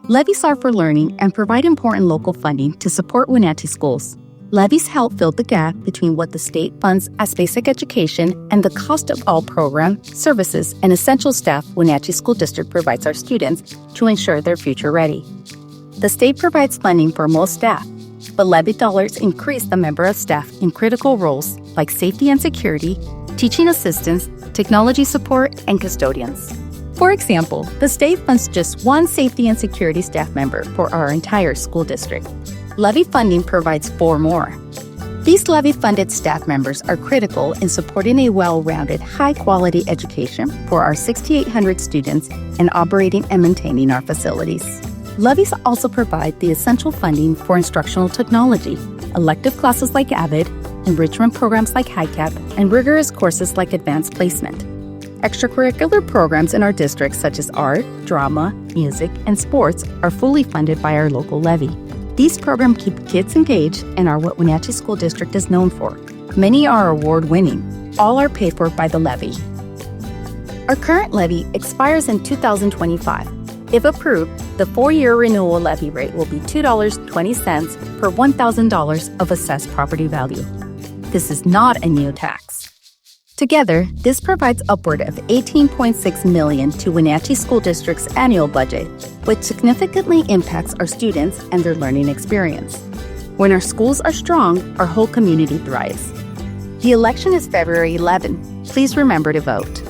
Levies are for learning and provide important local funding to support Wenatchee schools. Levies help fill the gap between what the state funds as basic education and the cost of all programs, services, and essential staff Wenatchee School District provides our students to ensure they're future ready. The state provides funding for most staff, but levy dollars increase the number of staff in critical roles like safety and security, teaching assistants, technology support, and custodians. For example, the state funds just one safety and security staff member for our entire school district. Levy funding provides 4 more. These levy-funded staff members are critical in supporting a well-rounded, high-quality education for our 6,800 students and operating and maintaining our facilities. Levies also provide the essential funding for instructional technology, elective classes like AVID, enrichment programs like HiCap, and rigorous courses like advanced placement. Extracurricular programs in our district such as art, drama, music, and sports are fully funded by our local levy. These programs keep kids engaged and are what Wenatchee School District is known for. Many are award-winning. All are paid for by the levy. Our current levy expires in 2025. If approved, the 4-year renewal levy rate will be $2.20 per $1,000 of assessed property value. This is not a new tax. Together, this provides upward of $18.6 million to Wenatchee School District's annual budget, which significantly impacts our students and their learning experience. When our schools are strong, our whole community thrives. The election is February 11. Please remember to vote.